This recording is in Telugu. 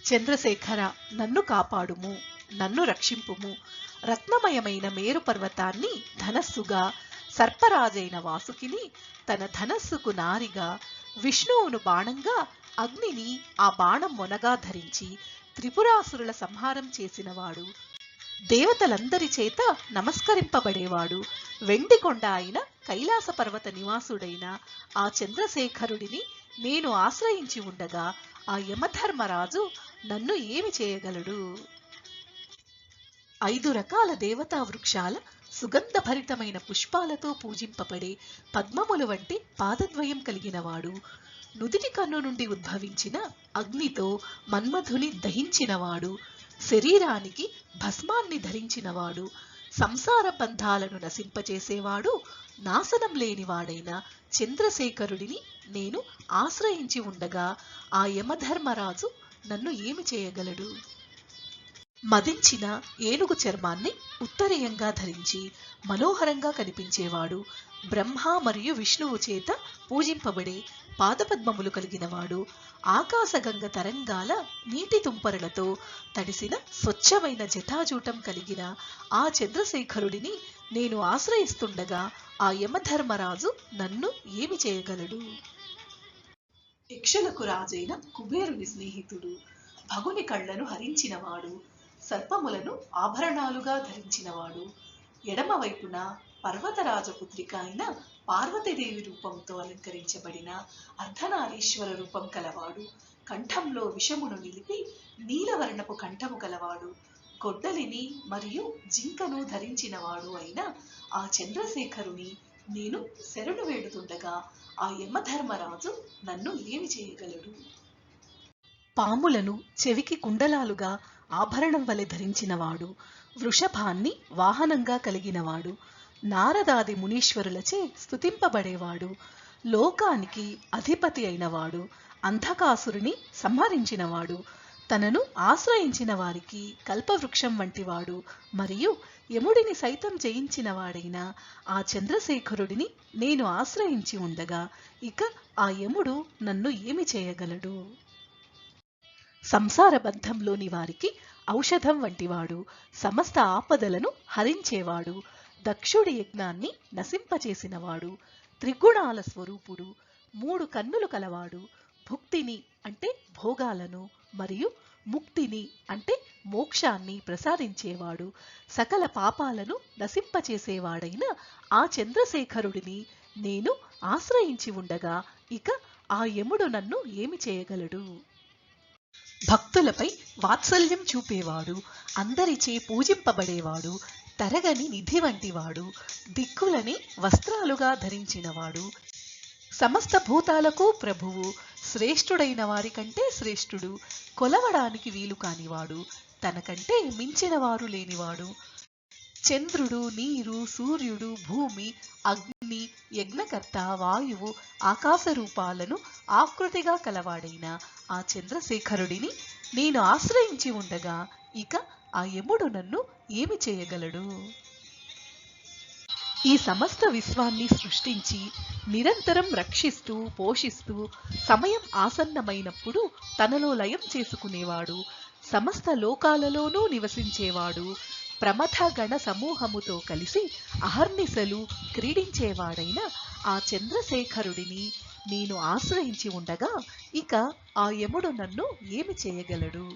చంద్రశేఖర, నన్ను కాపాడుము, నన్ను రక్షింపుము. రత్నమయమైన మేరు పర్వతాన్ని ధనస్సుగా, సర్పరాజైన వాసుకిని తన ధనస్సుకు నారిగా, విష్ణువును బాణంగా, అగ్నిని ఆ బాణం మొనగా ధరించి త్రిపురాసురుల సంహారం చేసినవాడు, దేవతలందరి చేత నమస్కరింపబడేవాడు, వెండికొండ అయిన కైలాస పర్వత నివాసుడైన ఆ చంద్రశేఖరుడిని నేను ఆశ్రయించి ఉండగా ఆ యమధర్మరాజు నన్ను ఏమి చేయగలడు? 5 రకాల దేవతా వృక్షాల సుగంధభరితమైన పుష్పాలతో పూజింపబడే పద్మములు వంటి పాదద్వయం కలిగినవాడు, నుదిటి కన్ను నుండి ఉద్భవించిన అగ్నితో మన్మధుని దహించినవాడు, శరీరానికి భస్మాన్ని ధరించినవాడు, సంసార బంధాలను నశింపచేసేవాడు, నాశనం లేనివాడైన చంద్రశేఖరుడిని నేను ఆశ్రయించి ఉండగా ఆ యమధర్మరాజు నన్ను ఏమి చేయగలడు? మదించిన ఏనుగు చర్మాన్ని ఉత్తరీయంగా ధరించి మనోహరంగా కనిపించేవాడు, బ్రహ్మ మరియు విష్ణువు చేత పూజింపబడే పాదపద్మములు కలిగినవాడు, ఆకాశగంగ తరంగాల నీటి తుంపరలతో తడిసిన స్వచ్ఛమైన జటాజూటం కలిగిన ఆ చంద్రశేఖరుడిని నేను ఆశ్రయిస్తుండగా ఆ యమధర్మరాజు నన్ను ఏమి చేయగలడు? యక్షులకు రాజైన కుబేరుని స్నేహితుడు, భగుని కళ్లను హరించినవాడు, సర్పములను ఆభరణాలుగా ధరించినవాడు, ఎడమ వైపున పర్వతరాజపుత్రిక అయిన పార్వతీదేవి రూపంతో అలంకరించబడిన అర్ధనారీశ్వర రూపం కలవాడు, కంఠంలో విషమును నిలిపి నీలవర్ణపు కంఠము కలవాడు, గొడ్డలిని మరియు జింకను ధరించినవాడు అయిన ఆ చంద్రశేఖరుని నేను శరణు వేడుతుండగా ఆ యమధర్మరాజు నన్ను ఏమి చేయగలడు? పాములను చెవికి కుండలాలుగా ఆభరణం వలె ధరించినవాడు, వృషభాన్ని వాహనంగా కలిగినవాడు, నారదాది మునీశ్వరులచే స్తుతింపబడేవాడు, లోకానికి అధిపతి అయినవాడు, అంధకాసురుని సంహరించినవాడు, తనను ఆశ్రయించిన వారికి కల్పవృక్షం వంటివాడు, మరియు యముడిని సైతం జయించిన వాడైన ఆ చంద్రశేఖరుడిని నేను ఆశ్రయించి ఉండగా ఇక ఆ యముడు నన్ను ఏమి చేయగలడు? సంసార బంధంలోని వారికి ఔషధం వంటివాడు, సమస్త ఆపదలను హరించేవాడు, దక్షుడి యజ్ఞాన్ని నశింపచేసినవాడు, త్రిగుణాల స్వరూపుడు, 3 కన్నులు కలవాడు, భుక్తిని అంటే భోగాలను మరియు ముక్తిని అంటే మోక్షాన్ని ప్రసాదించేవాడు, సకల పాపాలను నశింపచేసేవాడైన ఆ చంద్రశేఖరుడిని నేను ఆశ్రయించి ఉండగా ఇక ఆ యముడు నన్ను ఏమి చేయగలడు? భక్తులపై వాత్సల్యం చూపేవాడు, అందరిచే పూజింపబడేవాడు, తరగని నిధి వంటివాడు, దిక్కులని వస్త్రాలుగా ధరించినవాడు, సమస్త భూతాలకు ప్రభువు, శ్రేష్ఠుడైన వారికంటే శ్రేష్ఠుడు, కొలవడానికి వీలు కానివాడు, తనకంటే మించిన వారు లేనివాడు, చంద్రుడు, నీరు, సూర్యుడు, భూమి, అగ్ని, యజ్ఞకర్త, వాయువు, ఆకాశ రూపాలను ఆకృతిగా కలవాడైన ఆ చంద్రశేఖరుడిని నేను ఆశ్రయించి ఉండగా ఇక ఆ యముడు నన్ను ఏమి చేయగలడు? ఈ సమస్త విశ్వాన్ని సృష్టించి నిరంతరం రక్షిస్తూ పోషిస్తూ సమయం ఆసన్నమైనప్పుడు తనలో లయం చేసుకునేవాడు, సమస్త లోకాలలోనూ నివసించేవాడు, ప్రమథ గణ సమూహముతో కలిసి అహర్నిశలు క్రీడించేవాడైన ఆ చంద్రశేఖరుడిని నేను ఆశ్రయించి ఉండగా ఇక ఆ యముడు నన్ను ఏమి చేయగలడు?